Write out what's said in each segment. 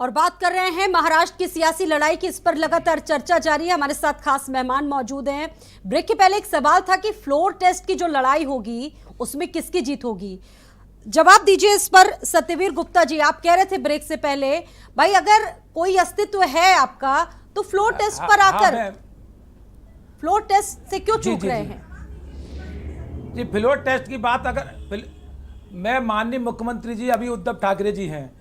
और बात कर रहे हैं महाराष्ट्र की सियासी लड़ाई की। इस पर लगातार चर्चा जारी है। हमारे साथ खास मेहमान मौजूद हैं। ब्रेक के पहले एक सवाल था कि फ्लोर टेस्ट की जो लड़ाई होगी उसमें किसकी जीत होगी, जवाब दीजिए इस पर सत्यवीर गुप्ता जी। आप कह रहे थे ब्रेक से पहले, भाई अगर कोई अस्तित्व है आपका तो फ्लोर टेस्ट पर आकर फ्लोर टेस्ट से क्यों चूक रहे हैं? जी, फ्लोर टेस्ट की बात अगर मैं माननीय मुख्यमंत्री जी अभी उद्धव ठाकरे जी हैं,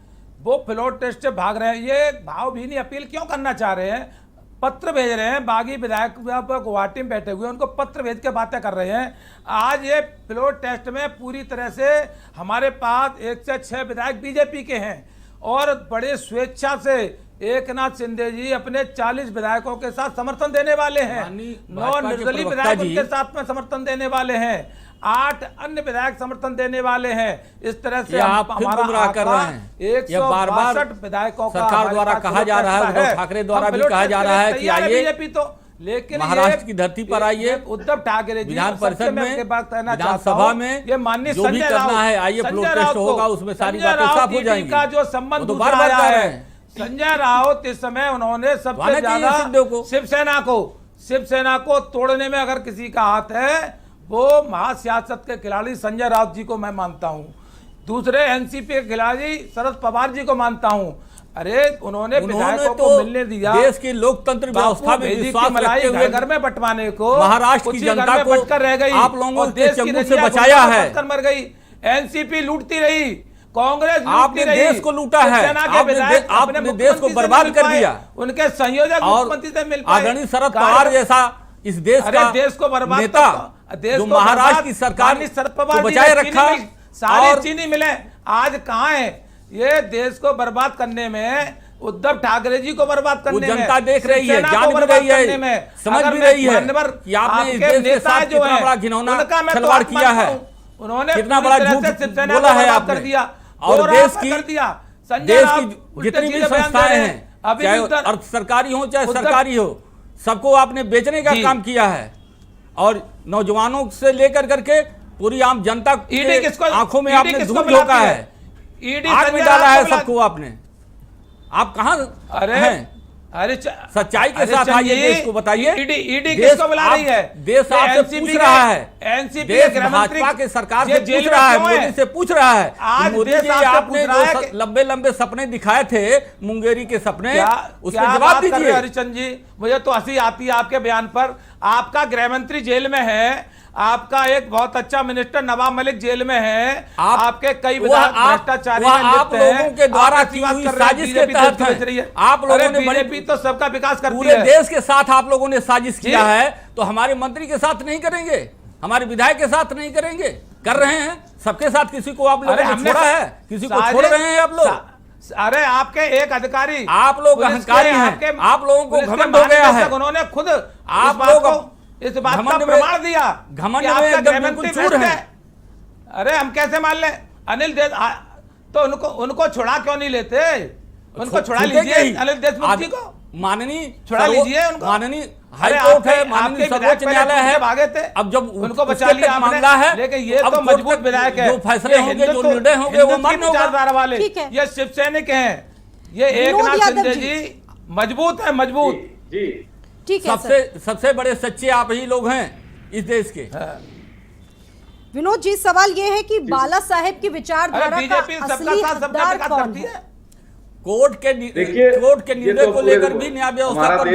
वो फ्लोर टेस्ट से भाग रहे हैं। ये भावभीनी अपील क्यों करना चाह रहे हैं? पत्र भेज रहे हैं, बागी विधायक गुवाहाटी में बैठे हुए उनको पत्र भेज के बातें कर रहे हैं। आज ये फ्लोर टेस्ट में पूरी तरह से हमारे पास 1 से 6 विधायक बीजेपी के हैं और बड़े स्वेच्छा से एकनाथ शिंदे जी अपने 40 विधायकों के साथ समर्थन देने वाले हैं। 9 निर्दलीय विधायक उनके साथ में समर्थन देने वाले हैं, 8 अन्य विधायक समर्थन देने वाले हैं। इस तरह से हमारा कर रहे हैं। 162 विधायकों का सरकार द्वारा कहा जा रहा है, उद्धव ठाकरे द्वारा भी कहा जा रहा है कि आइए बीजेपी तो, लेकिन महाराष्ट्र की धरती पर आइए, उद्धव ठाकरे विधान परिषद में, विधानसभा में ये माननीय जो भी करना है आइए, फ्लोर टेस्ट होगा, उसमें सारी बातें साफ हो जाएंगी। का जो संबंध दूसरा आया है, संजय राउत इस समय उन्होंने सबसे ज्यादा शिवसेना को तोड़ने में अगर किसी का हाथ है वो महासियासत के खिलाड़ी संजय राउत जी को मैं मानता हूं। दूसरे एनसीपी के खिलाड़ी शरद पवार जी को मानता हूं। अरे उन्होंने विधायकों को मिलने दिया, देश की लोकतंत्र व्यवस्था में विश्वास रखते हुए घर में बंटवाने को, महाराष्ट्र की जनता को बटकर रह गई, आप लोगों के चंगुल से बचाया है, मर गई। एनसीपी लूटती रही, कांग्रेस आपने देश को लूटा है, आपने देश को बर्बाद कर दिया। उनके संयोजक मुख्यमंत्री से मिल पाए, आदरणीय शरद पवार जैसा इस देश का देश को बर्बाद नेता जो महाराष्ट्र की सरकार ने बचाए रखा, सारी चीनी मिले, आज कहाँ है? ये देश को बर्बाद करने में, उद्धव ठाकरे जी को बर्बाद करने में जनता देख रही है, जान भी रही है, समझ भी रही है कि आपने इस देश के साथ कितना बड़ा घिनौना खिलवाड़ किया है, उन्होंने कितना बड़ा झूठ बोला है आपने। और देश की जितनी भी संस्थाएं हैं, चाहे अर्ध सरकारी हो चाहे सरकारी हो, सबको आपने बेचने का काम किया है और नौजवानों से लेकर करके पूरी आम जनता की आंखों में आपने धूल झोंका है, आग में डाला है सबको आपने। आप कहां हैं? अरे सच्चाई के साथ आइए, देश को बताइए। ईडी किसको बुला रही है? देश आपसे पूछ रहा है, एनसीपी देश भाजपा के सरकार से पूछ रहा है, मोदी से पूछ रहा है। आज मोदी जी, आपने जो लंबे लंबे सपने दिखाए थे, मुंगेरी के सपने, उसका जवाब दीजिए। हरिचंद जी, मुझे तो हंसी आती है आपके बयान पर। आपका गृह मंत्री जेल में है, आपका एक बहुत अच्छा मिनिस्टर नवाब मलिक जेल में है, आपके कई विधायक भ्रष्टाचारी आप लोगों के द्वारा की हुई साजिश के तहत है। आप लोगों ने बीजेपी तो सबका विकास करती पूरे है। देश के साथ आप लोगों ने साजिश किया है, तो हमारे मंत्री के साथ नहीं करेंगे, हमारे विधायक के साथ नहीं करेंगे? कर रहे हैं सबके साथ। किसी को आप लोगों ने छोड़ा है? किसी को छोड़ रहे हैं आप लोग? अरे आपके एक अधिकारी, आप लोग अहंकारी हैं, आप लोगों को घमंड हो गया है। उन्होंने खुद आप लोग इस बात का प्रमाण दिया, घमंड में एकदम बिल्कुल चूर है। अरे हम कैसे मान ले? अनिल तो उनको छुड़ा क्यों नहीं लेते? उनको छुड़ा लीजिए, अनिल देशमुख जी को माननीय छुड़ा लीजिए उनको। माननीय हाई कोर्ट है, माननीय सर्वोच्च न्यायालय है, भागे थे, अब जब उनको बचा लिया मामला है, लेकिन ये तो मजबूत विधायक है, जो फैसले होंगे, जो निर्णय होंगे वो मान्य होगा वाले। ये शिवसैनिक हैं, ये एकनाथ शिंदे जी मजबूत है, मजबूत जी। ठीक है, सबसे बड़े सच्चे आप ही लोग हैं इस देश के। विनोद जी, सवाल ये है कि बाला साहेब की विचारधारा का असली हकदार कौन है? कोर्ट के निर्णय को लेकर भी न्याय व्यवस्था पर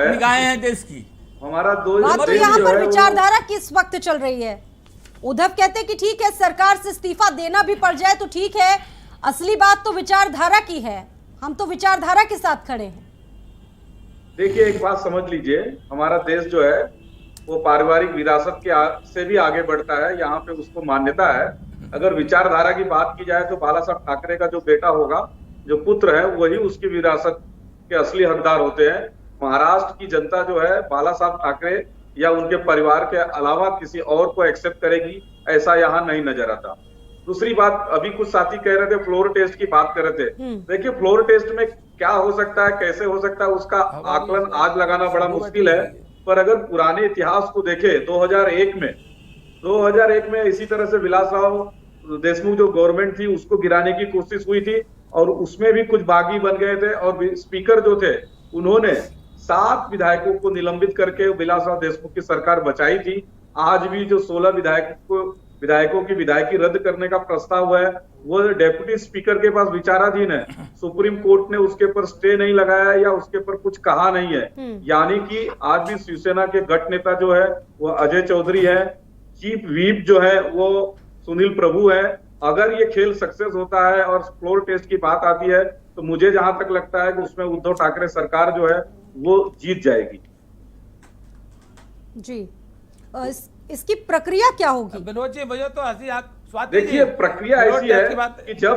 निगाहें हैं देश की। हमारा बात तो यहाँ पर विचारधारा किस वक्त चल रही है? उद्धव कहते हैं कि ठीक है, सरकार से इस्तीफा देना भी पड़ जाए तो ठीक है, असली बात तो विचारधारा की है, हम तो विचारधारा के साथ खड़े हैं। देखिए, एक बात समझ लीजिए, हमारा देश जो है वो पारिवारिक विरासत के से भी आगे बढ़ता है, यहाँ पे उसको मान्यता है। अगर विचारधारा की बात की जाए तो बाला साहब ठाकरे का जो बेटा होगा, जो पुत्र है, वही उसकी विरासत के असली हकदार होते हैं। महाराष्ट्र की जनता जो है बाला साहब ठाकरे या उनके परिवार के अलावा किसी और को एक्सेप्ट करेगी, ऐसा यहाँ नहीं नजर आता। दूसरी बात, अभी कुछ साथी कह रहे थे फ्लोर टेस्ट की बात कर रहे थे। देखिए, फ्लोर टेस्ट में क्या हो सकता है, कैसे हो सकता है, उसका आकलन आज लगाना बड़ा मुश्किल है। पर अगर पुराने इतिहास को देखें, 2001 में इसी तरह से विलास राव देशमुख जो गवर्नमेंट थी उसको गिराने की कोशिश हुई थी और उसमें भी कुछ बागी बन गए थे, और स्पीकर जो थे उन्होंने 7 विधायकों को निलंबित करके विलासराव देशमुख की सरकार बचाई थी। आज भी जो 16 विधायकों की विधायकी रद्द करने का प्रस्ताव है वो डेप्यूटी स्पीकर के पास विचाराधीन है। सुप्रीम कोर्ट ने उसके ऊपर स्टे नहीं लगाया या उसके ऊपर कुछ कहा नहीं है। यानी कि आज भी शिवसेना के गठ नेता जो है वो अजय चौधरी है, चीफ व्हिप जो है वो सुनील प्रभु है। अगर ये खेल सक्सेस होता है और फ्लोर टेस्ट की बात आती है तो मुझे जहां तक लगता है कि उसमें उद्धव ठाकरे सरकार जो है वो जीत जाएगी। जी, इसकी प्रक्रिया क्या होगी? विनोद जी, मुझे तो हंसी स्वाति जी, देखिए प्रक्रिया ऐसी है कि जब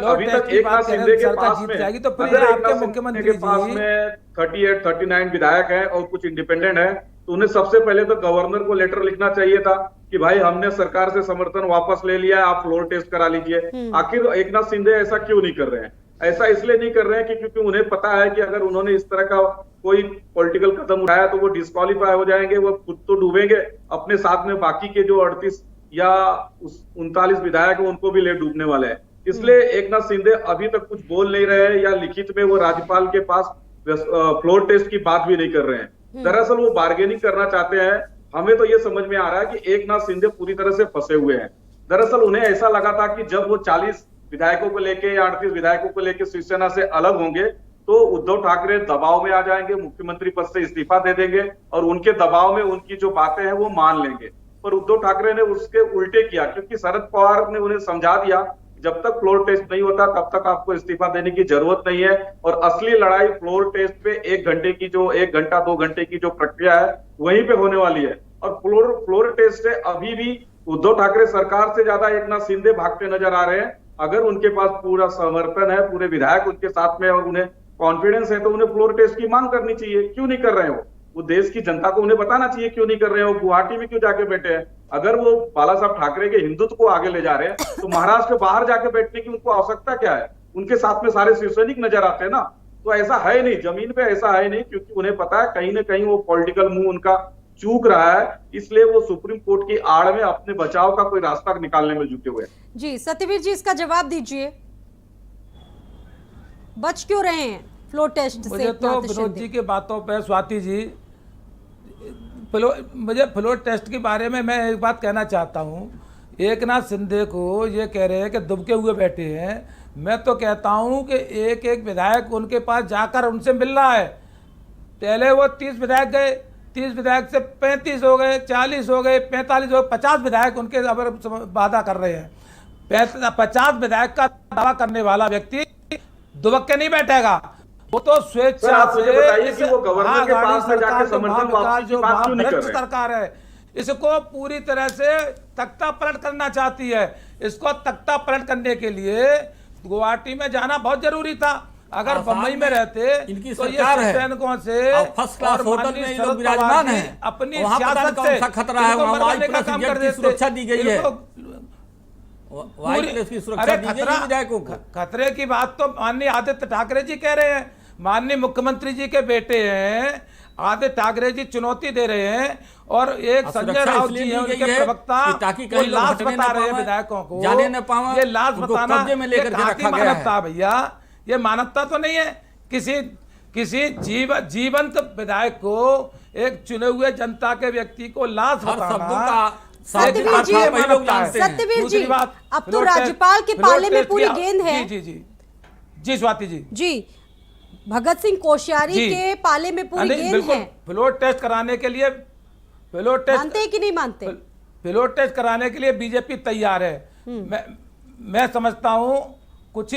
अभी तक एक नाथ शिंदे के पास में, तो फिर आपके मुख्यमंत्री के पास में 38, 39 विधायक हैं और कुछ इंडिपेंडेंट हैं, तो उन्हें सबसे पहले तो गवर्नर को लेटर लिखना चाहिए था कि भाई हमने सरकार से समर्थन वापस ले लिया है, आप फ्लोर टेस्ट करा लीजिए। आखिर एक नाथ शिंदे ऐसा क्यों नहीं कर रहे हैं? ऐसा इसलिए नहीं कर रहे हैं कि क्योंकि उन्हें पता है कि अगर उन्होंने इस तरह का कोई पॉलिटिकल कदम उठाया तो वो डिस्क्वालीफाई हो जाएंगे, वो खुद तो डूबेंगे, अपने साथ में बाकी के जो 38 या 39 विधायक हैं उनको भी ले डूबने वाले हैं। इसलिए एक नाथ शिंदे अभी तक कुछ बोल नहीं रहे हैं या लिखित में वो राज्यपाल के पास फ्लोर टेस्ट की बात भी नहीं कर रहे हैं। दरअसल वो बार्गेनिंग करना चाहते हैं। हमें तो ये समझ में आ रहा है कि एक नाथ शिंदे पूरी तरह से फंसे हुए हैं। दरअसल उन्हें ऐसा लगा था कि जब वो 40 विधायकों को लेके या 38 विधायकों को लेके शिवसेना से अलग होंगे तो उद्धव ठाकरे दबाव में आ जाएंगे, मुख्यमंत्री पद से इस्तीफा दे देंगे और उनके दबाव में उनकी जो बातें हैं वो मान लेंगे। पर उद्धव ठाकरे ने उसके उल्टे किया, क्योंकि शरद पवार ने उन्हें समझा दिया जब तक फ्लोर टेस्ट नहीं होता तब तक आपको इस्तीफा देने की जरूरत नहीं है। और असली लड़ाई फ्लोर टेस्ट पे 1 घंटा 2 घंटे की जो प्रक्रिया है वहीं पे होने वाली है। और फ्लोर टेस्ट है अभी भी उद्धव ठाकरे सरकार से ज्यादा एक नाथ शिंदे भागते नजर आ रहे हैं। अगर उनके पास पूरा समर्थन है, पूरे विधायक उनके साथ में और उन्हें कॉन्फिडेंस है तो उन्हें फ्लोर टेस्ट की मांग करनी चाहिए। क्यों नहीं कर रहे हो? वो देश की जनता को उन्हें बताना चाहिए क्यों नहीं कर रहे हो। गुवाहाटी में क्यों जाके बैठे हैं? अगर वो बाला साहब ठाकरे के हिंदुत्व को आगे ले जा रहे हैं तो महाराष्ट्र के बाहर जाके बैठने की उनको आवश्यकता क्या है? उनके साथ में सारे शिवसैनिक नजर आते हैं ना। तो ऐसा है नहीं, जमीन पे ऐसा है नहीं, क्योंकि उन्हें पता है कहीं ना कहीं वो पॉलिटिकल मूव उनका चूक रहा है, इसलिए वो सुप्रीम कोर्ट की आड़ में अपने बचाव का कोई रास्ता निकालने में जुटे हुए हैं। जी सत्यवीर जी, इसका जवाब दीजिए, बच क्यों रहे हैं फ्लोर टेस्ट से? मुझे तो विनोद जी की बातों पर, स्वाति जी, मुझे फ्लोर टेस्ट के बारे में मैं एक बात कहना चाहता हूँ। एक नाथ शिंदे को ये कह रहे हैं कि दुबके हुए बैठे हैं। मैं तो कहता हूँ कि एक एक विधायक उनके पास जाकर उनसे मिल रहा है। पहले वो 30 विधायक गए, 30 विधायक से 35 हो गए, 40 हो गए, 45 हो गए, 50 विधायक उनके अब वादा कर रहे हैं। 50 विधायक का दावा करने वाला व्यक्ति दुबक के नहीं बैठेगा, वो तो स्वेच्छा से कि वो गवर्नर के पास में जाके समर्थन वापस की बात क्यों नहीं कर रहे? सरकार है इसको पूरी तरह से तख्ता पलट करना चाहती है। इसको तख्ता पलट करने के लिए गुवाहाटी में जाना बहुत जरूरी था। अगर बम्बई में रहते इनकी तो सरकार ये है, सैनिकों से फर्स्ट क्लास होटल में ये लोग विराजमान हैं, अपनी सियासत से खतरा है, वहाँ की सुरक्षा दी गई है, खतरे की बात तो माननीय आदित्य ठाकरे जी कह रहे हैं। माननीय मुख्यमंत्री जी के बेटे हैं आदित्य ठाकरे जी, चुनौती दे रहे हैं। और एक संजय राउत जी हैं उनके प्रवक्ता, ताकि वो लाश बता रहे हैं विधायकों को, जाने न पावे, ये लाश बताना मानवता भैया, ये मानवता तो नहीं है। किसी जीवंत विधायक को, एक चुने हुए जनता के व्यक्ति को लाश बताना। सत्यवीर जी, अब तो राज्यपाल के पाले में पूरी गेंद है। जी स्वाति जी, जी भगत सिंह कोश्यारी के पाले में पूरी गेंद है। फ्लोर टेस्ट कराने के लिए, मानते हैं कि नहीं मानते? फ्लोर टेस्ट कराने के लिए बीजेपी तैयार है। मैं समझता हूं कुछ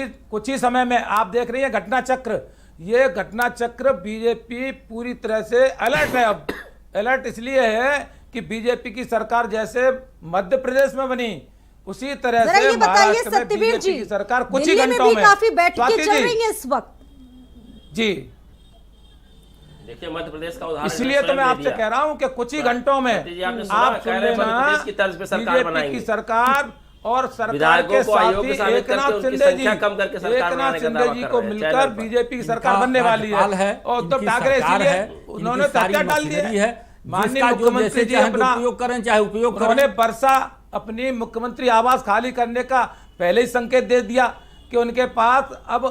ही समय में आप देख रही है घटना चक्र, ये घटना चक्र बीजेपी पूरी तरह से अलर्ट है। अब अलर्ट इसलिए है कि बीजेपी की सरकार जैसे मध्य प्रदेश में बनी उसी तरह से महाराष्ट्र में बीजेपी की सरकार कुछ ही घंटों में काफी बैठकें चल रही हैं इस वक्त। जी देखिए मध्य प्रदेश का उदाहरण, इसलिए तो मैं आपसे कह रहा हूं कि कुछ ही घंटों में आप सुन लेना बीजेपी की सरकार और सरकार के साथ ही एक नाथ शिंदे जी को मिलकर बीजेपी की सरकार बनने वाली है। और उद्धव ठाकरे इसीलिए उन्होंने चर्चा डाल दी है। माननीय मुख्यमंत्री जी अपना उपयोग करें, चाहे उपयोग उन्होंने वर्षा अपनी मुख्यमंत्री आवास खाली करने का पहले ही संकेत दे दिया कि उनके पास अब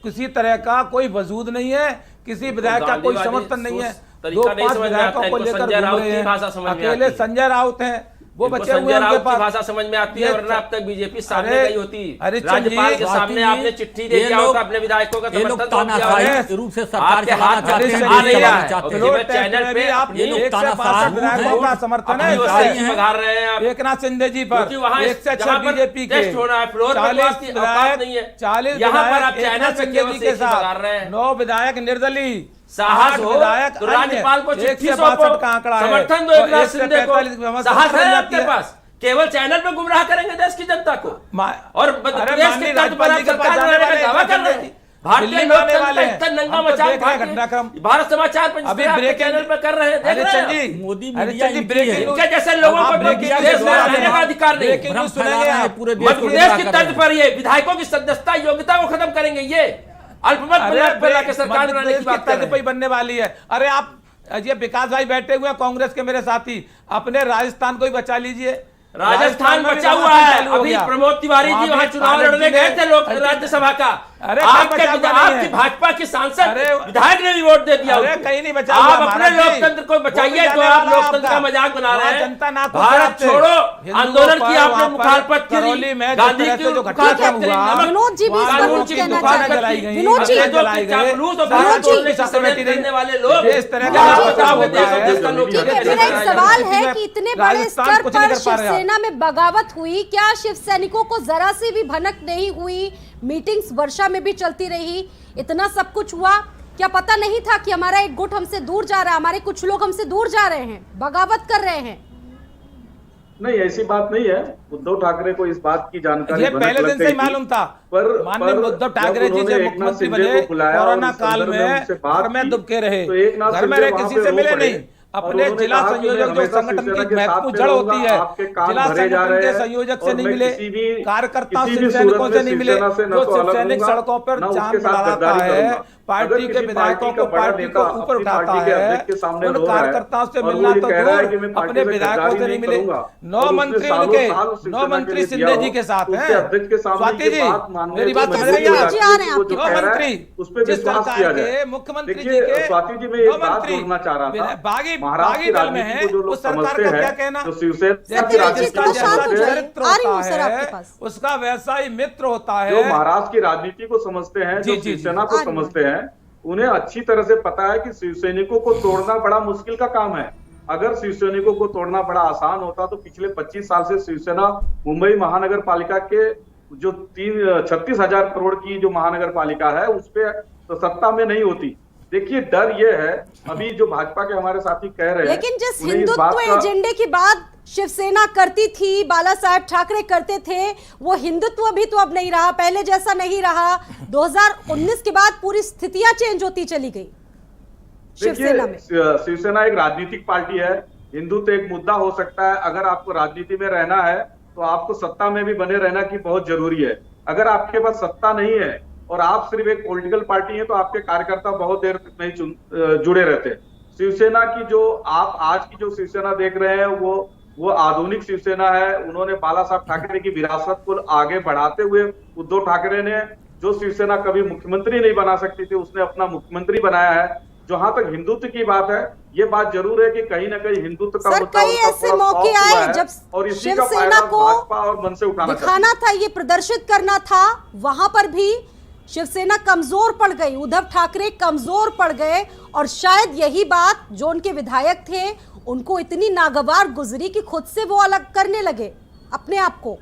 किसी तरह का कोई वजूद नहीं है, किसी विधायक का कोई समर्थन नहीं है। 2-5 विधायकों को लेकर घूम रहे हैं, अकेले संजय राउत हैं, वो बचे हुए हैं उनके पास। भाषा समझ में आती है, वरना अब तक बीजेपी सामने गई होती। अरे राज्यपाल के सामने आपने चिट्ठी दे दिया होता, अपने विधायकों का समर्थन रूप से सरकार चलाना चाहते हैं, चैनल पे आप ये लोग तानाशाह विधायकों का समर्थन है बघार रहे हैं आप। एकनाथ शिंदे जी पर, 106 बीजेपी के 40 यहाँ पर आप चैनल पे शिंदे जी के साथ 9 विधायक निर्दलीय, साहस हो तो राज्यपाल को चिट्ठी सौंपो, समर्थन दो एकनाथ शिंदे को। साहस है आपके पास? केवल चैनल पे गुमराह करेंगे देश की जनता को, और प्रदेश के तर्ज पर आप सरकार बनाने का दावा कर रहे थे। भारतीय लोकतंत्र नंगा मचान भारत समाचार पर चैनल पर कर रहे हैं, देख रहे हैं। मोदी इनके जैसे लोगों को देश में रहने का अधिकार नहीं। मध्य प्रदेश की तर्ज पर ये विधायकों की सदस्यता योग्यता को खत्म करेंगे, ये अल्पमत के सरकार बनाने की बात कर बनने वाली है। अरे आप ये विकास भाई बैठे हुए हैं कांग्रेस के मेरे साथी, अपने राजस्थान को ही बचा लीजिए। राजस्थान बचा हुआ है। अभी प्रमोद तिवारी जी वहां चुनाव लड़ने गए थे लोक राज्यसभा का, आपकी भाजपा की सांसद विधायक ने भी वोट दे दिया। कहीं नहीं बचा। आप अपने लोकतंत्र को बचाइए, तो आप लोकतंत्र का मजाक बना रहे हैं। भारत छोड़ो आंदोलन की आपने मुखालफत करी, गांधी की विनोद जी भी कानून की कहना जलाई चाहिए। गई, विनोद जी वाले लोग इस तरह का ठीक है, मेरा एक सवाल है कि इतने बड़े स्तर पर शिवसेना में बगावत हुई, क्या शिव सैनिकों को जरा सी भी भनक नहीं हुई? मीटिंग्स वर्षा में भी चलती रही, इतना सब कुछ हुआ, क्या पता नहीं था कि हमारा एक गुट हमसे दूर जा रहा है, हमारे कुछ लोग हमसे दूर जा रहे हैं, बगावत कर रहे हैं? नहीं, ऐसी बात नहीं है। उद्धव ठाकरे को इस बात की जानकारी पहले दिन से ही मालूम था। पर माननीय उद्धव ठाकरे जी जब मुख्यमंत्री बने, कोरोना काल में घर में दुबके रहे, घर में रहे, किसी से मिले नहीं। अपने जिला संयोजक जो संगठन की महत्वपूर्ण जड़ होती है, जिला संगठन के संयोजक से नहीं मिले, कार्यकर्ता शिव सैनिकों से नहीं मिले, जो शिव सैनिक सड़कों पर जान लड़ाता है, पार्टी के विधायकों को पार्टी को ऊपर उठाता है, उन कार्यकर्ताओं से मिलना तो दूर, अपने विधायकों से नहीं मिले। 9 मंत्री उनके, 9 मंत्री शिंदे जी के साथ हैं। स्वाति जी मेरी बात समझ रही है? 9 मंत्री जिस सरकार के मुख्यमंत्री जी के, स्वाति जी मैं 9 मंत्री बागी दल में है, उस सरकार का क्या कहना? उसका वैसा ही मित्र होता है जो महाराष्ट्र की राजनीति को समझते हैं, जो शिवसेना को समझते हैं, उन्हें अच्छी तरह से पता है कि शिवसैनिकों को तोड़ना बड़ा मुश्किल का काम है। अगर शिवसैनिकों को तोड़ना बड़ा आसान होता तो पिछले 25 साल से शिवसेना मुंबई महानगर पालिका के जो 36,000 करोड़ की जो महानगर पालिका है उस पर तो सत्ता में नहीं होती। देखिए, डर ये है, अभी जो भाजपा के हमारे साथी कह रहे हैं, लेकिन जिस हिंदुत्व एजेंडे की बात शिवसेना करती थी, बाला साहब ठाकरे करते थे, वो हिंदुत्व भी तो अब नहीं रहा, पहले जैसा नहीं रहा। 2019 के बाद पूरी स्थितियां चेंज होती चली गई शिवसेना में। शिवसेना एक राजनीतिक पार्टी है, हिंदुत्व एक मुद्दा हो सकता है। अगर आपको राजनीति में रहना है तो आपको सत्ता में भी बने रहना की बहुत जरूरी है। अगर आपके पास सत्ता नहीं है और आप सिर्फ एक पॉलिटिकल पार्टी है तो आपके कार्यकर्ता बहुत देर तक नहीं जुड़े रहते। शिवसेना की जो आप आज की जो शिवसेना देख रहे हैं वो आधुनिक शिवसेना है। उन्होंने बाला साहब ठाकरे की विरासत को आगे बढ़ाते हुए उद्धव ठाकरे ने जो शिवसेना कभी मुख्यमंत्री नहीं बना सकती थी, उसने अपना मुख्यमंत्री बनाया है। जहां तक हिंदुत्व की बात है, ये बात जरूर है कि कहीं ना कहीं हिंदुत्व का मुद्दा कई ऐसे मौके आए जब और इसी शिवसेना का को भाजपा और मन से उठाना दिखाना था, ये प्रदर्शित करना था, वहां पर भी शिवसेना कमजोर पड़ गई, उद्धव ठाकरे कमजोर पड़ गए। और शायद यही बात जो उनके विधायक थे उनको इतनी नागवार गुजरी कि खुद से वो अलग करने लगे अपने आप को।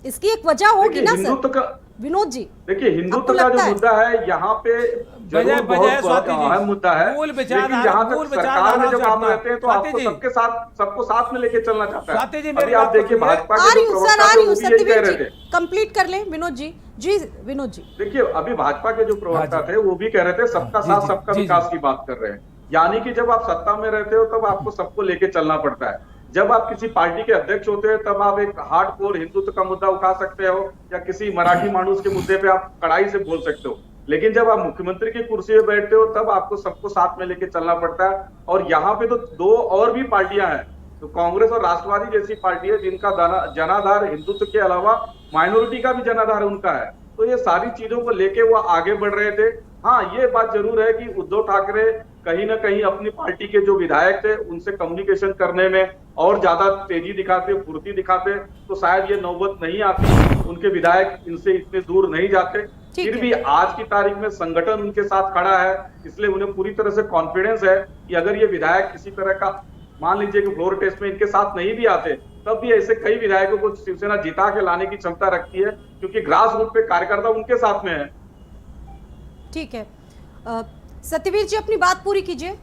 इसकी एक वजह होगी ना सर विनोद जी? देखिए, हिंदुत्व का जो मुद्दा है यहाँ पे जरूर बहुत अहम मुद्दा है, लेकिन जहाँ तक सरकार में जब आप रहते हैं तो आपको सबको साथ में लेके चलना चाहता है। अभी आप देखिए भाजपा के जो प्रवक्ता थे वो भी यही कह रहे थे। कंप्लीट कर ले विनोद जी। जी विनोद जी, देखिए अभी भाजपा के जो प्रवक्ता थे वो भी कह रहे थे सबका साथ सबका विकास की बात कर रहे हैं। यानी कि जब आप सत्ता में रहते हो तब आपको सबको लेके चलना पड़ता है। जब आप किसी पार्टी के अध्यक्ष होते हैं तब आप एक हार्डकोर हिंदुत्व का मुद्दा उठा सकते हो या किसी मराठी मानुस के मुद्दे पे आप कड़ाई से बोल सकते हो, लेकिन जब आप मुख्यमंत्री की कुर्सी पे बैठते हो तब आपको सबको साथ में लेके चलना पड़ता है। और यहाँ पे तो 2 और भी पार्टियां हैं, तो कांग्रेस और राष्ट्रवादी जैसी पार्टी है जिनका जनाधार हिंदुत्व के अलावा माइनॉरिटी का भी जनाधार उनका है। तो ये सारी चीजों को लेके वो आगे बढ़ रहे थे। हाँ, ये बात जरूर है कि उद्धव ठाकरे कहीं ना कहीं अपनी पार्टी के जो विधायक थे उनसे कम्युनिकेशन करने में और ज्यादा तेजी दिखाते, फुर्ती दिखाते, तो शायद ये नौबत नहीं आती, उनके विधायक इनसे इतने दूर नहीं जाते। फिर भी आज की तारीख में संगठन उनके साथ खड़ा है, इसलिए उन्हें पूरी तरह से कॉन्फिडेंस है कि अगर ये विधायक किसी तरह का, मान लीजिए कि फ्लोर टेस्ट में इनके साथ नहीं भी आते, तब भी ऐसे कई विधायकों को शिवसेना जिता के लाने की क्षमता रखती है, क्योंकि ग्रास रूट पे कार्यकर्ता उनके साथ में है। ठीक है, सत्यवीर जी अपनी बात पूरी कीजिए।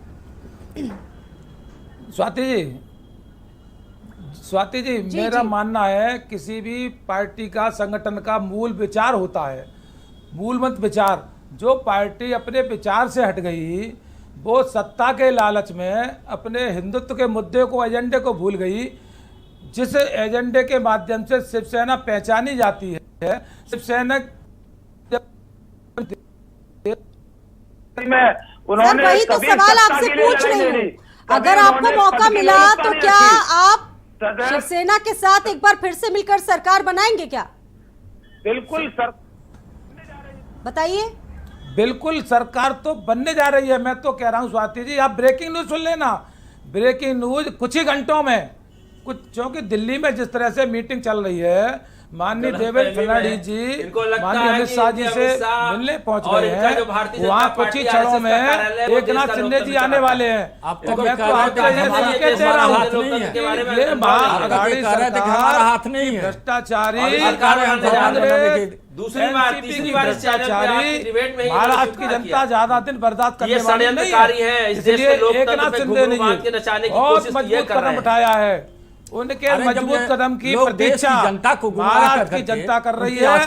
स्वाति जी, मेरा मानना है किसी भी पार्टी का, संगठन का मूल विचार होता है, मूलमंत्र विचार। जो पार्टी अपने विचार से हट गई, वो सत्ता के लालच में अपने हिंदुत्व के मुद्दे को, एजेंडे को भूल गई। जिस एजेंडे के माध्यम से शिवसेना पहचानी जाती है, शिवसेना उन्होंने वही तो सवाल आपसे पूछ रही हूँ, अगर आपको मौका मिला तो क्या आप शिवसेना के साथ एक बार फिर से मिलकर सरकार बनाएंगे क्या? बिल्कुल सर, बताइए। बिल्कुल, सरकार तो बनने जा रही है। मैं तो कह रहा हूँ स्वाति जी, आप ब्रेकिंग न्यूज सुन लेना। ब्रेकिंग न्यूज कुछ ही घंटों में, कुछ, क्योंकि दिल्ली में जिस तरह से मीटिंग चल रही है, माननीय देवेंद्र फडणवीस जी माननीय अमित शाह जी से मिलने पहुंच गए हैं। वहाँ कुछ ही क्षणों में एक नाथ शिंदे जी आने वाले हैं। तो मैं तो आपको ये संकेत दे रहा हूँ, ये महाअघाड़ी सरकार भ्रष्टाचारी, दूसरी बार, तीसरी बार महाराष्ट्र की जनता ज्यादा दिन बर्दाश्त करने वाली नहीं है। इसलिए एक नाथ शिंदे ने बहुत मजबूत कदम उठाया है। उनके मजबूत कदम की प्रतीक्षा महाराष्ट्र की जनता कर रही है,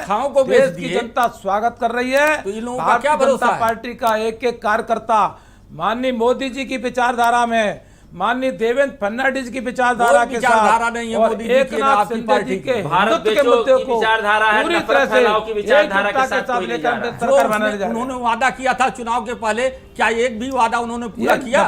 देश की जनता स्वागत कर रही है। भारतीय जनता पार्टी का एक एक कार्यकर्ता माननीय मोदी जी की विचारधारा में, माननीय देवेंद्र फडणवीस की विचारधारा के साथ, नहीं है, और मोदी एक नाथ शिंदे जी के हिंदुत्व के मुद्दे को पूरी तरह से एकजुटता के साथ लेकर सरकार बनाने जा रहे हैं। उन्होंने वादा किया था चुनाव के पहले, क्या एक भी वादा उन्होंने पूरा किया?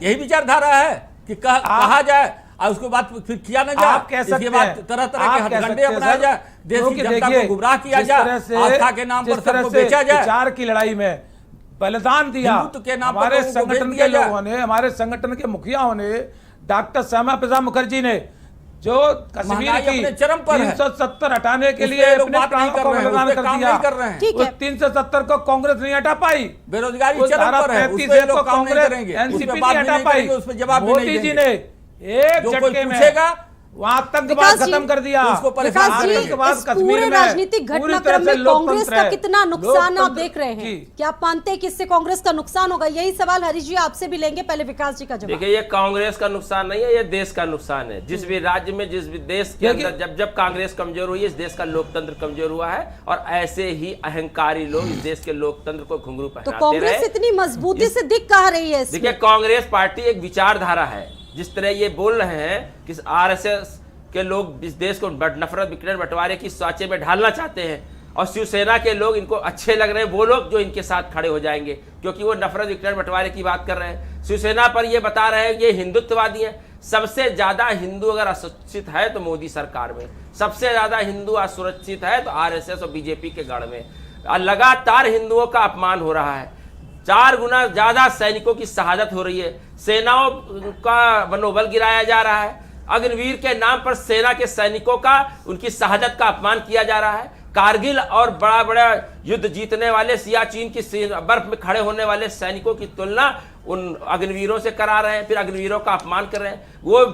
यही विचारधारा है कि कहा जाए और उसके बाद फिर किया न जाए। आप कह सकते हैं, तरह तरह के हथकंडे अपनाया जाए, देश की जनता को गुमराह किया जाए, आस्था के नाम पर सबको बेचा जाए। विचार की लड़ाई में बलिदान दिया हमारे संगठन के लोगों ने, हमारे संगठन के मुखियाओं ने, डॉक्टर श्यामा प्रसाद मुखर्जी ने, जो कश्मीर की 370 हटाने के लिए अपने प्राणों को बलिदान कर दिया। उस 370 को कांग्रेस नहीं हटा पाई, बेरोजगारी चरम पर है, उस पे लोग कांग्रेस एनसीपी नहीं हटा पाई। मोदी जी ने एक झटके में वहाँ आतंकवाद खत्म कर दिया। पूरे राजनीतिक घटनाक्रम में कांग्रेस का कितना नुकसान आप देख रहे हैं? क्या आप मानते हैं कि इससे कांग्रेस का नुकसान होगा? यही सवाल हरीश जी आपसे भी लेंगे, पहले विकास जी का जवाब। देखिए, ये कांग्रेस का नुकसान नहीं है, ये देश का नुकसान है। जिस भी राज्य में, जिस भी देश के अंदर जब जब कांग्रेस कमजोर हुई, इस देश का लोकतंत्र कमजोर हुआ है, और ऐसे ही अहंकारी लोग इस देश के लोकतंत्र को घुंघरू पहनाते रहे। तो कांग्रेस इतनी मजबूती से दिख कहाँ रही है? देखिए, कांग्रेस पार्टी एक विचारधारा है। जिस तरह ये बोल रहे हैं कि आरएसएस के लोग इस देश को नफरत, विकरण, बंटवारे की सांचे में ढालना चाहते हैं, और शिवसेना के लोग इनको अच्छे लग रहे हैं, वो लोग जो इनके साथ खड़े हो जाएंगे, क्योंकि वो नफरत, विकरण, बंटवारे की बात कर रहे हैं। शिवसेना पर ये बता रहे हैं ये हिंदुत्ववादी हैं। सबसे ज्यादा हिंदू अगर असुरक्षित है तो मोदी सरकार में, सबसे ज्यादा हिंदू असुरक्षित है तो आरएसएस और बीजेपी के गढ़ में। लगातार हिंदुओं का अपमान हो रहा है, 4 गुना ज्यादा सैनिकों की शहादत हो रही है, सेनाओं का मनोबल गिराया जा रहा है, अग्निवीर के नाम पर सेना के सैनिकों का, उनकी शहादत का अपमान किया जा रहा है। कारगिल और बड़ा बड़ा युद्ध जीतने वाले, सियाचिन की बर्फ में खड़े होने वाले सैनिकों की तुलना उन अग्निवीरों से करा रहे हैं, फिर अग्निवीरों का अपमान कर रहे हैं। वो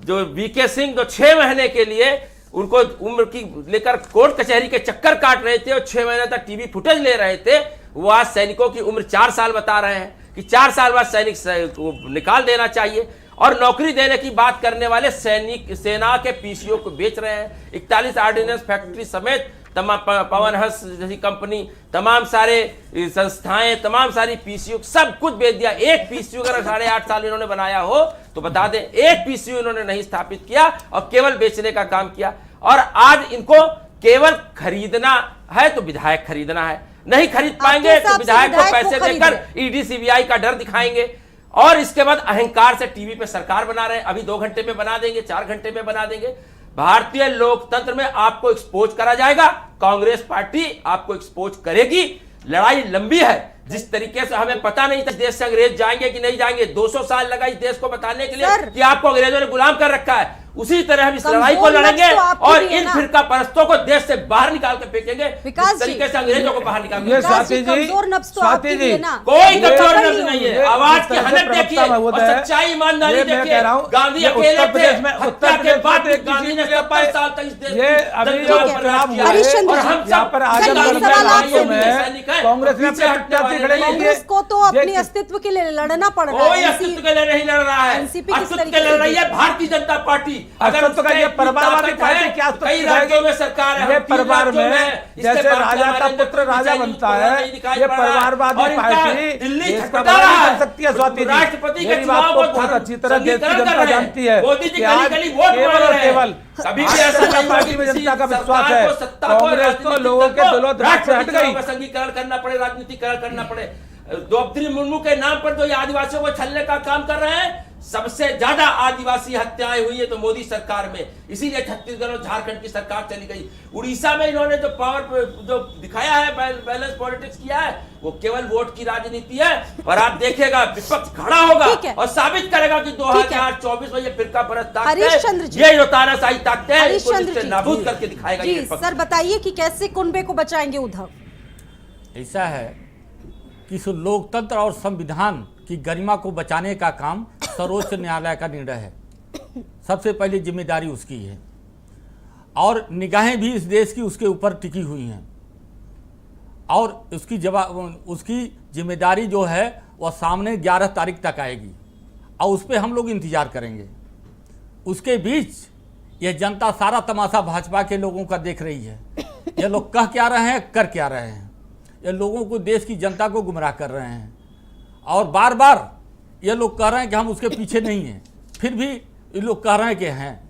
जो वीके सिंह जो 6 महीने के लिए उनको उम्र की लेकर कोर्ट कचहरी के चक्कर काट रहे थे और 6 महीने तक टीवी फुटेज ले रहे थे, वो आज सैनिकों की उम्र 4 साल बता रहे हैं कि 4 साल बाद सैनिक को निकाल देना चाहिए। और नौकरी देने की बात करने वाले सैनिक सेना के पीसीओ को बेच रहे हैं। 41 ऑर्डिनेंस फैक्ट्री समेत तमाम, पवन हंस जैसी कंपनी, तमाम सारे संस्थाएं, तमाम सारी पीसीओ सब कुछ बेच दिया। एक पीसीओ अगर 8.5 साल इन्होंने बनाया हो तो बता दें, एक पीसीओ इन्होंने नहीं स्थापित किया और केवल बेचने का काम किया। और आज इनको केवल खरीदना है तो विधायक खरीदना है, नहीं खरीद पाएंगे तो विधायक को पैसे देकर ईडी सीबीआई का डर दिखाएंगे, और इसके बाद अहंकार से टीवी पे सरकार बना रहे हैं। अभी 2 घंटे में बना देंगे, 4 घंटे में बना देंगे। भारतीय लोकतंत्र में आपको एक्सपोज करा जाएगा, कांग्रेस पार्टी आपको एक्सपोज करेगी। लड़ाई लंबी है, जिस तरीके से हमें पता नहीं था देश से अंग्रेज जाएंगे कि नहीं जाएंगे, 200 साल लगा इस देश को बताने के लिए कि आपको अंग्रेजों ने गुलाम कर रखा है, उसी तरह हम इस लड़ाई को लड़ेंगे और इन फिरका परस्तों को देश से बाहर निकाल के फेंकेंगे, इस तरीके से अंग्रेजों को बाहर निकाल। स्वाति जी, कोई कमजोर नब्ज नहीं है, आवाज की हनक देखिए और सच्चाई ईमानदारी देखिए। गांधी अकेले थे, हत्या के बाद गांधी ने 70 साल तक इस देश कांग्रेस को तो अपने अस्तित्व के लिए लड़ना पड़ रहा है। कोई अस्तित्व के लिए नहीं लड़ रहा है, अस्तित्व के लिए लड़ रही है भारतीय जनता पार्टी। अगर तो ये परिवारवादी पार्टी क्या कई राज्यों में सरकार है, ये परिवार में जैसे राजा का पुत्र राजा बनता है, ये परिवारवादी पार्टी दिल्ली कर सकती है। स्वाति जी, राष्ट्रपति मेरी बात को बहुत अच्छी तरह देश की जनता जानती है। मोदी जी गली गली वोट केवल और केवल कभी भी ऐसा नहीं पार्टी में जनता का विश्वास है। कांग्रेस तो लोगों के दिलों दिमाग से हट गई। संघीकरण करना पड़े, राजनीतिकरण करना पड़े। द्रौपदी मुर्मू के नाम पर जो ये आदिवासियों को छलने का काम कर रहे हैं, सबसे ज्यादा आदिवासी हत्याएं हुई है तो मोदी सरकार में, इसीलिए छत्तीसगढ़ और झारखंड की सरकार चली गई। उड़ीसा में इन्होंने जो पावर जो दिखाया है, बैलेंस पॉलिटिक्स किया है, वो केवल वोट की राजनीति है। और आप देखिएगा विपक्ष खड़ा होगा और साबित करेगा कि 2024 में ये फिरका परस्त ताकतें, ये जो तानाशाही ताकतें हैं, इसको नाबूद करके दिखाएगा ये विपक्ष। सर बताइए कि कैसे कुनबे को बचाएंगे उद्धव? ऐसा है कि इस लोकतंत्र और संविधान की गरिमा को बचाने का काम सर्वोच्च न्यायालय का निर्णय है। सबसे पहली जिम्मेदारी उसकी है और निगाहें भी इस देश की उसके ऊपर टिकी हुई हैं और उसकी जिम्मेदारी जो है वह सामने 11 तारीख तक आएगी और उस पर हम लोग इंतजार करेंगे। उसके बीच यह जनता सारा तमाशा भाजपा के लोगों का देख रही है। ये लोग कह क्या रहे हैं, कर क्या रहे हैं। ये लोगों को, देश की जनता को गुमराह कर रहे हैं और बार बार ये लोग कह रहे हैं कि हम उसके पीछे नहीं हैं, फिर भी ये लोग कह रहे हैं कि हैं।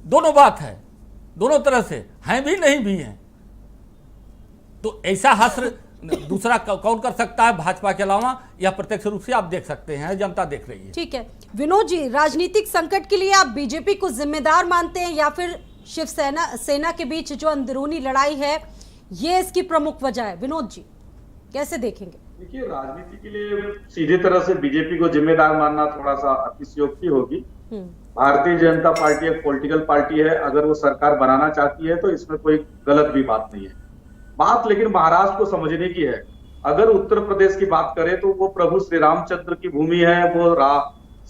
दोनों बात है, दोनों तरह से हैं भी नहीं भी हैं। तो ऐसा हश्र दूसरा कौन कर सकता है भाजपा के अलावा? यह प्रत्यक्ष रूप से आप देख सकते हैं, जनता देख रही है। ठीक है विनोद जी, राजनीतिक संकट के लिए आप बीजेपी को जिम्मेदार मानते हैं या फिर शिवसेना सेना के बीच जो अंदरूनी लड़ाई है ये इसकी प्रमुख वजह है? विनोद जी कैसे देखेंगे? देखिए, राजनीति के लिए सीधे तरह से बीजेपी को जिम्मेदार मानना थोड़ा सा अतिशयोक्ति होगी। भारतीय जनता पार्टी एक पॉलिटिकल पार्टी है, अगर वो सरकार बनाना चाहती है तो इसमें कोई गलत भी बात नहीं है। बात लेकिन महाराष्ट्र को समझने की है। अगर उत्तर प्रदेश की बात करें तो वो प्रभु श्री रामचंद्र की भूमि है, वो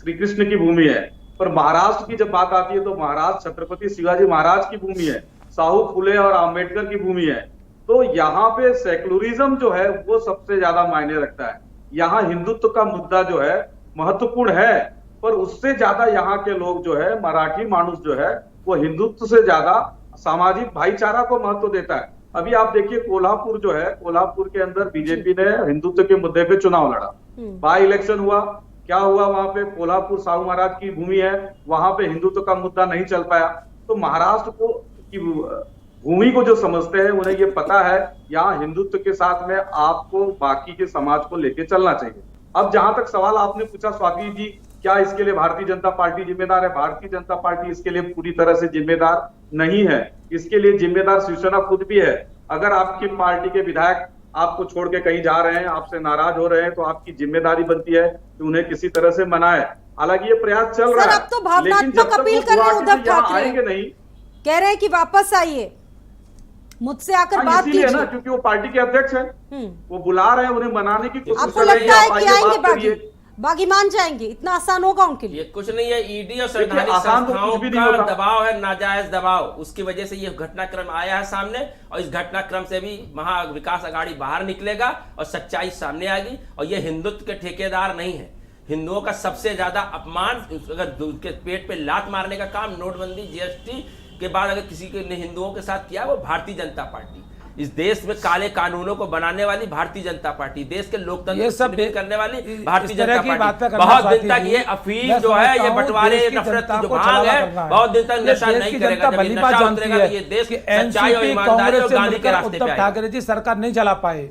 श्री कृष्ण की भूमि है। पर महाराष्ट्र की जब बात आती है तो महाराष्ट्र छत्रपति शिवाजी महाराज की भूमि है, साहू फुले और आम्बेडकर की भूमि है। तो यहाँ पे सेकुलरिज्म जो है वो सबसे ज्यादा मायने रखता है। यहाँ हिंदुत्व का मुद्दा जो है महत्वपूर्ण है, पर उससे ज्यादा यहाँ के लोग जो है, मराठी मानुस जो है, वो हिंदुत्व से ज्यादा सामाजिक भाईचारा को महत्व देता है। अभी आप देखिए कोल्हापुर जो है, कोल्हापुर के अंदर बीजेपी ने हिंदुत्व के मुद्दे पे चुनाव लड़ा, बाई इलेक्शन हुआ, क्या हुआ वहां पे? कोल्हापुर साहू महाराज की भूमि है, वहां पे हिंदुत्व का मुद्दा नहीं चल पाया। तो महाराष्ट्र को की भूमि को जो समझते हैं उन्हें ये पता है यहाँ हिंदुत्व के साथ में आपको बाकी के समाज को लेके चलना चाहिए। अब जहां तक सवाल आपने पूछा स्वाति जी, क्या इसके लिए भारतीय जनता पार्टी जिम्मेदार है? भारतीय जनता पार्टी इसके लिए पूरी तरह से जिम्मेदार नहीं है। इसके लिए जिम्मेदार शिवसेना खुद भी है। अगर आपकी पार्टी के विधायक आपको छोड़ के कहीं जा रहे हैं, आपसे नाराज हो रहे हैं, तो आपकी जिम्मेदारी बनती है कि उन्हें किसी तरह से मनाए। हालांकि ये प्रयास चल रहा है, अब तो भावनात्मक अपील कर रहे हैं उद्धव ठाकरे, आएंगे नहीं, कह रहे हैं कि वापस आइए, मुझसे आकर बात कीजिए ना, क्योंकि वो पार्टी के अध्यक्ष हैं, वो बुला रहे हैं, उन्हें मनाने की कोशिश आपको लगता है कि आएंगे बागी मान जाएंगे? इतना आसान होगा उनके लिए? कुछ नहीं है, ईडी और संवैधानिक संस्थाओं का दबाव है, नाजायज दबाव, उसकी वजह से ये घटनाक्रम आया है सामने और इस घटनाक्रम से भी महा विकास अघाड़ी बाहर निकलेगा और सच्चाई सामने आएगी। और ये हिंदुत्व के ठेकेदार नहीं है। हिंदुओं का सबसे ज्यादा अपमान, अगर उनके पेट पे लात मारने का काम नोटबंदी जीएसटी के बाद अगर किसी ने हिंदुओं के साथ किया, वो भारतीय जनता पार्टी। इस देश में काले कानूनों को बनाने वाली भारतीय जनता पार्टी, देश के लोकतंत्र को करने वाली भारतीय जनता पार्टी। बहुत दिन तक ये अफीम जो है, ये बंटवारे नफरत की जो भाग है, बहुत दिन तक नशा नहीं करेगा। जब नशा उतरेगा तो ये देश सच्चाई और ईमानदारी और गांधी के रास्ते पे आएगा। ठाकरे जी सरकार नहीं चला पाए,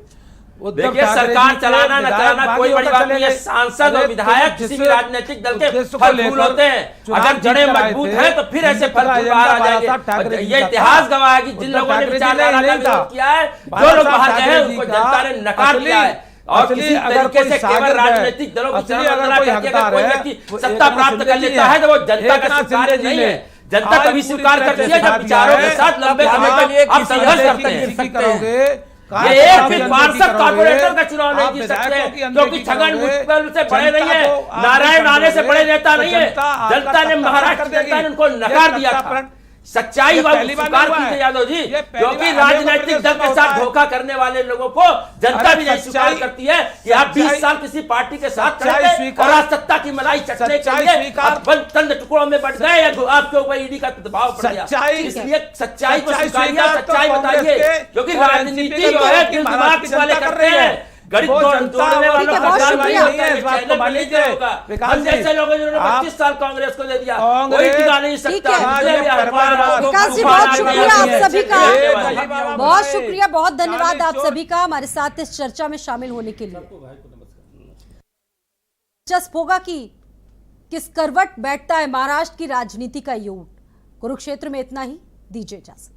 देखिए सरकार चलाना न चलाना कोई बड़ी बात नहीं है। सांसद और विधायक किसी भी राजनीतिक दल के फल फूल होते हैं। अगर जड़ें मजबूत हैं तो फिर ऐसे फल फूल बाहर आ जाएंगे। ये इतिहास गवाह है कि जिन लोगों ने विचारधारा का विरोध किया है, जो लोग बाहर गए हैं उनको जनता ने नकार दिया है। और किसी तरीके से केवल राजनीतिक दलों की चरमरा करके अगर कोई व्यक्ति सत्ता प्राप्त कर लेता है तो वो जनता का स्वीकार्य नहीं है। जनता तभी स्वीकार करती है जब विचारों के साथ लंबे समय तक आप संघर्ष करते हैं। ये एक भी पार्षद कॉर्पोरेटर का चुनाव नहीं जीत सकते क्योंकि छगन भुजबल से बड़े नहीं है, नारायण राणे से बड़े नेता नहीं है। जनता ने, महाराष्ट्र जनता ने उनको नकार दिया था। सच्चाई स्वीकार कीजिए यादव जी, क्योंकि राजनीतिक दल के साथ धोखा करने वाले लोगों को जनता भी नहीं स्वीकार करती है कि आप 20 साल किसी पार्टी के साथ खड़े और आज सत्ता की मलाई चटने के लिए आप चंद टुकड़ों में बढ़ गए या आपके ऊपर ईडी का दबाव पड़ गया। इसलिए सच्चाई को स्वीकारिए, सच्चाई बताइए, क्योंकि राजनीति जो है दिल दिमाग वाले करते हैं। गरीब जोड़ने वालों का काम नहीं होता है, इस बात को मान लीजिए। हम जैसे लोग जिन्होंने 25 साल कांग्रेस को दे दिया, कोई टिका नहीं सकता। विकास जी बहुत शुक्रिया आप सभी का, बहुत शुक्रिया, बहुत धन्यवाद आप सभी का हमारे साथ इस चर्चा में शामिल होने के लिए। दिलचस्प होगा कि किस करवट बैठता है महाराष्ट्र की राजनीति का योग। कुरुक्षेत्र में इतना ही, दीजिए इजाजत।